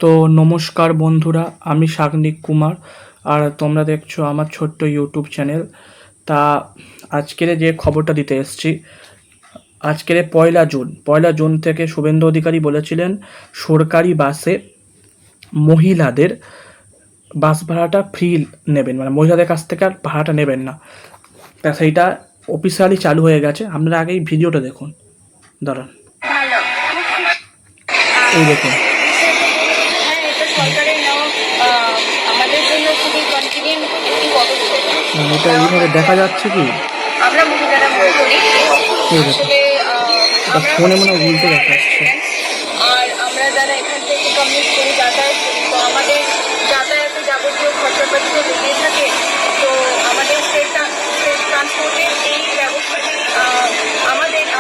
তো নমস্কার বন্ধুরা, আমি সাগ্নিক কুমার আর তোমরা দেখছো আমার ছোট্ট ইউটিউব চ্যানেল। তা আজকের যে খবরটা দিতে এসেছি, আজকের পয়লা জুন থেকে শুভেন্দু অধিকারী বলেছিলেন সরকারি বাসে মহিলাদের বাস ভাড়াটা ফ্রি নেবেন, মানে মহিলাদের কাছ থেকে আর ভাড়াটা নেবেন না। তা সেইটা অফিসিয়ালি চালু হয়ে গেছে। আপনারা আগে এই ভিডিওটা দেখুন, দাঁড়ান, এই দেখুন। এটা এইভাবে দেখা যাচ্ছে কি? আমরা মহিলারা মনে করি আসলে ফোনে মনে উল্টে দেখাচ্ছে। আর আমরা যারা এখান থেকে কমিউট করি, যাতায়াত করি, তো আমাদের যাতায়াতে যাবতীয় খরচাপাতি তো লেগে থাকে। তো আমাদের স্টেট ট্রান্সপোর্টের এই ব্যবস্থাটি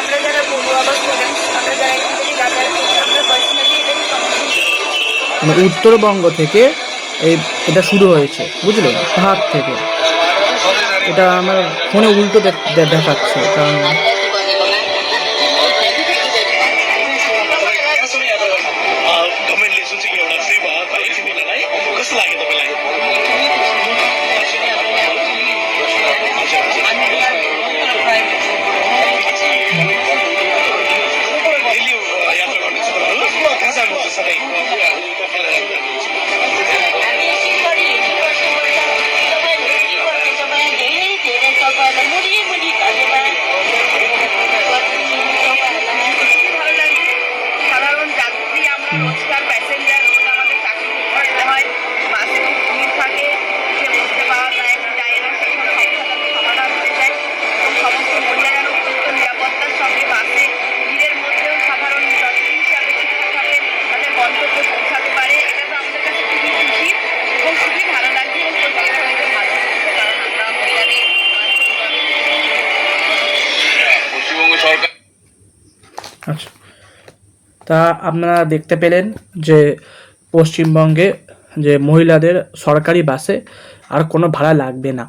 আমরা যারা পড়ুয়া বা স্টুডেন্ট, আমরা যারা এখান থেকে যাতায়াত করি, আমরা পার্সোনালি এটাকে সমর্থন করি। মানে উত্তরবঙ্গ থেকে এটা শুরু হয়েছে, বুঝলেন, হাত থেকে। এটা আমার ফোনে উল্টো দেখাচ্ছে, কারণ রোজকার প্যাসেঞ্জার রোজ আমাদের চাকরি করতে হয়, বাসে ভিড় থাকে, সে বসতে পাওয়া যায় না, সেই সমাধান হয়ে যায়। সমস্ত মহিলা যেন অত্যন্ত নিরাপত্তার সঙ্গে বাসে ভিড়ের মধ্যেও সাধারণ যাত্রী হিসাবে ঠিকঠাকভাবে তাদের গন্তব্যে পৌঁছাতে পারে, এটা তো আমাদের কাছে খুবই খুশি এবং খুবই ভালো লাগছে এবং প্রত্যেকটা হয়েছে ভালো লাগছে, কারণ আমরা মহিলাদের পশ্চিমবঙ্গ সরকার। আচ্ছা, তা আপনারা দেখতে পেলেন যে পশ্চিমবঙ্গে যে মহিলাদের সরকারি বাসে আর কোনো ভাড়া লাগবে না,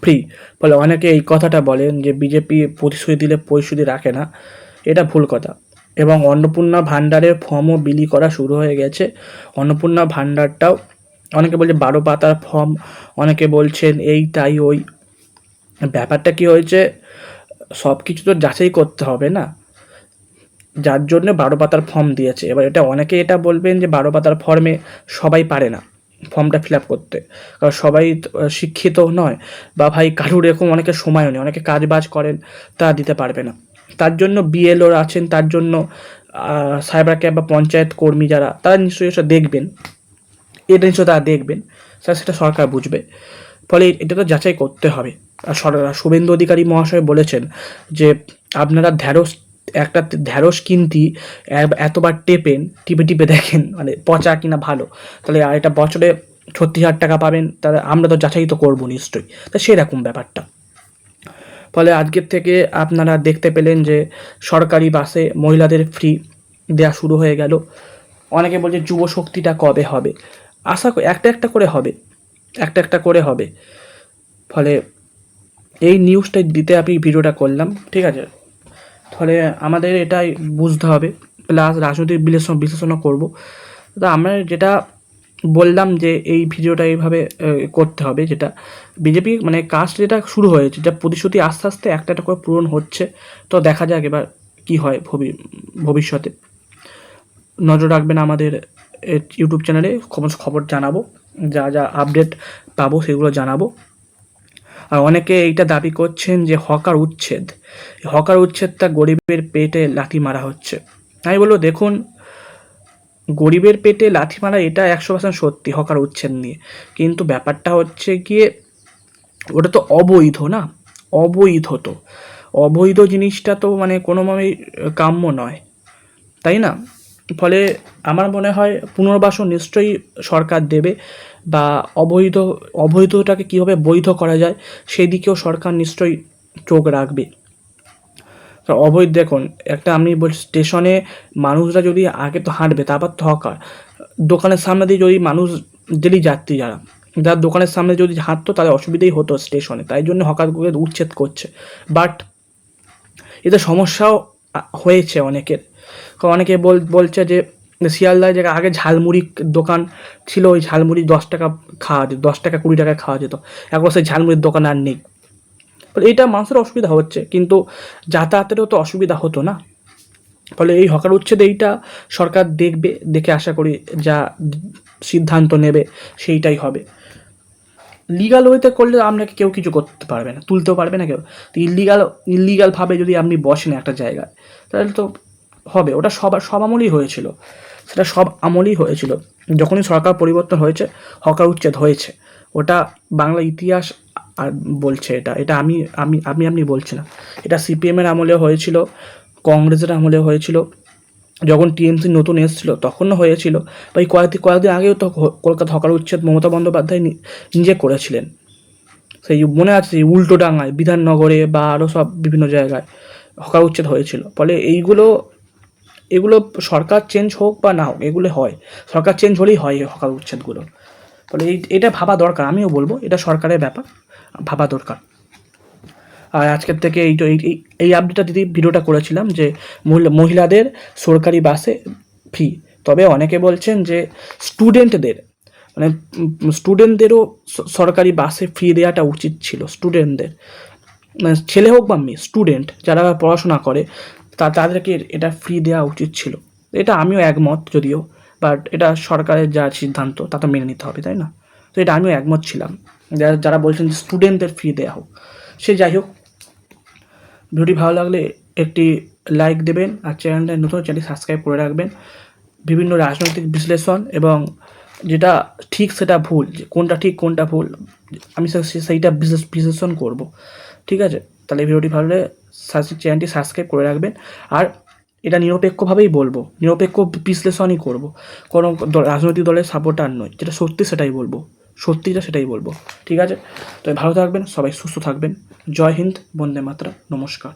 ফ্রি। ফলে অনেকে এই কথাটা বলেন যে বিজেপি প্রতিশ্রুতি দিলে পরিশ্রুতি রাখে না, এটা ভুল কথা। এবং অন্নপূর্ণা ভাণ্ডারের ফর্মও বিলি করা শুরু হয়ে গেছে। অন্নপূর্ণা ভাণ্ডারটাও অনেকে বলছে 12 পাতার ফর্ম, অনেকে বলছেন এই তাই ওই। ব্যাপারটা কি হয়েছে, সব কিছু তো যাচাই করতে হবে না, যার জন্য 12 পাতার ফর্ম দিয়েছে। এবার অনেকে এটা বলবেন যে 12 পাতার ফর্মে সবাই পারে না ফর্মটা ফিল আপ করতে, কারণ সবাই শিক্ষিত নয়, বা ভাই কারুর এরকম অনেকের সময়ও নেই, অনেকে কাজ বাজ করেন, তা দিতে পারবে না। তার জন্য বিএলও আছেন, তার জন্য সাইবার ক্যাম্প বা পঞ্চায়েত কর্মী যারা, তারা নিশ্চয়ই সেটা দেখবেন, এটা নিশ্চয়ই তারা দেখবেন, সেটা সরকার বুঝবে। ফলে এটা তো যাচাই করতে হবে। আর শুভেন্দু অধিকারী মহাশয় বলেছেন যে আপনারা একটা ঢ্যাঁড়স কিনতি এতবার টিপে টিপে দেখেন, মানে পচা কিনা ভালো, তাহলে আর এটা বছরে 36,000 টাকা পাবেন, তাহলে আমরা তো যাচাই তো করবো নিশ্চয়ই। তা সেরকম ব্যাপারটা। ফলে আজকের থেকে আপনারা দেখতে পেলেন যে সরকারি বাসে মহিলাদের ফ্রি দেওয়া শুরু হয়ে গেল। অনেকে বলছে যুব শক্তিটা কবে হবে, আশা করি একটা একটা করে হবে। ফলে এই নিউজটা দিতে আমি ভিডিওটা করলাম, ঠিক আছে। ফলে আমাদের এটাই বুঝতে হবে, প্লাস রাজনৈতিক বিশ্লেষণও করব। তো আমরা যেটা বললাম যে এই ভিডিওটা এইভাবে করতে হবে, যেটা বিজেপি মানে কাজ যেটা শুরু হয়েছে, যা প্রতিশ্রুতি আস্তে আস্তে একটা একটা করে পূরণ হচ্ছে। তো দেখা যাক এবার কি হয় ভবিষ্যতে। নজর রাখবেন আমাদের ইউটিউব চ্যানেলে, খবর জানাবো, যা যা আপডেট পাবো সেগুলো জানাবো। আর অনেকে এইটা দাবি করছেন যে হকার উচ্ছেদটা গরিবের পেটে লাথি মারা হচ্ছে। আমি বলবো, দেখুন, গরিবের পেটে লাথি মারা এটা 100% সত্যি হকার উচ্ছেদ নিয়ে, কিন্তু ব্যাপারটা হচ্ছে গিয়ে ওটা তো অবৈধ না, অবৈধ জিনিসটা তো মানে কোনোভাবেই কাম্য নয়, তাই না? ফলে আমার মনে হয় পুনর্বাসন নিশ্চয়ই সরকার দেবে, বা অবৈধটাকে কীভাবে বৈধ করা যায় সেই দিকেও সরকার নিশ্চয়ই চোখ রাখবে। অবৈধ দেখুন, আমি বলছি, স্টেশনে মানুষরা যদি আগে তো হাঁটবে, তারপর তো হকার দোকানের সামনে দিয়ে যদি মানুষ ডেলি যাত্রী যারা দোকানের সামনে যদি হাঁটতো তাহলে অসুবিধাই হতো স্টেশনে, তাই জন্য হকারগুলোকে উচ্ছেদ করছে। বাট এতে সমস্যাও হয়েছে অনেকের। অনেকে বলছে যে শিয়ালদায় জায়গায় আগে ঝালমুড়ির দোকান ছিল, ওই ঝালমুড়ি 10 টাকা খাওয়া যেত, 10 টাকা 20 টাকায় খাওয়া যেত, এখন সেই ঝালমুড়ির দোকান আর নেই। ফলে এইটা মানুষের অসুবিধা হচ্ছে, কিন্তু যাতায়াতেরও তো অসুবিধা হতো না। ফলে এই হকার উচ্ছেদ এইটা সরকার দেখবে, দেখে আশা করি যা সিদ্ধান্ত নেবে সেইটাই হবে। লিগাল ওয়েতে করলে আপনাকে কেউ কিছু করতে পারবে না, তুলতেও পারবে না কেউ। তো ইলিগালভাবে যদি আপনি বসেন একটা জায়গায়, তাহলে তো হবে। ওটা সব আমলেই হয়েছিল, সেটা সব আমলেই হয়েছিল। যখনই সরকার পরিবর্তন হয়েছে হকার উচ্ছেদ হয়েছে, ওটা বাংলা ইতিহাস আর বলছে। এটা আমি আমি আমি আপনি বলছি না, এটা সিপিএমের আমলেও হয়েছিল, কংগ্রেসের আমলেও হয়েছিল, যখন টিএমসি নতুন এসেছিলো তখনও হয়েছিল, বা এই কয়েকদিন আগেও তো কলকাতা হকার উচ্ছেদ মমতা বন্দ্যোপাধ্যায় নিজে করেছিলেন। সেই মনে আছে, সেই উল্টোডাঙায়, বিধাননগরে বা আরও সব বিভিন্ন জায়গায় হকার উচ্ছেদ হয়েছিল। ফলে এগুলো সরকার চেঞ্জ হোক বা না হোক, এগুলো হয়, সরকার চেঞ্জ হলেই হয় এই হকার উচ্ছেদগুলো। ফলে এটা ভাবা দরকার, আমিও বলবো এটা সরকারের ব্যাপার, ভাবা দরকার। আর আজকের থেকে এই আপডেটটা দিদি ভিডিওটা করেছিলাম যে মহিলাদের সরকারি বাসে ফ্রি। তবে অনেকে বলছেন যে স্টুডেন্টদেরও সরকারি বাসে ফ্রি দেওয়াটা উচিত ছিল। স্টুডেন্টদের, মানে ছেলে হোক বা মেয়ে, স্টুডেন্ট যারা পড়াশোনা করে তাদেরকে এটা ফ্রি দেওয়া উচিত ছিল। এটা আমিও একমত, যদিও বাট এটা সরকারের যা সিদ্ধান্ত তা তো মেনে নিতে হবে, তাই না? তো এটা আমিও একমত ছিলাম, যারা বলছেন যে স্টুডেন্টদের ফ্রি দেওয়া হোক। সে যাই হোক, ভিডিওটি ভালো লাগলে একটি লাইক দেবেন, আর চ্যানেলটি সাবস্ক্রাইব করে রাখবেন। বিভিন্ন রাজনৈতিক বিশ্লেষণ এবং যেটা ঠিক সেটা ভুল, যে কোনটা ঠিক কোনটা ভুল, আমি সেইটা বিশ্লেষণ করব। ঠিক আছে? তাহলে ভিডিওটি ভালো লাগলে চ্যানেলটি সাবস্ক্রাইব করে রাখবেন। আর এটা নিরপেক্ষভাবেই বলবো, নিরপেক্ষ বিশ্লেষণই করব, কোনো রাজনৈতিক দলের সাপোর্টার নয়। যেটা সত্যি সেটাই বলবো, সত্যিটা সেটাই বলবো। ঠিক আছে? তো ভালো থাকবেন, সবাই সুস্থ থাকবেন। জয় হিন্দ, বন্দে মাতরম, নমস্কার।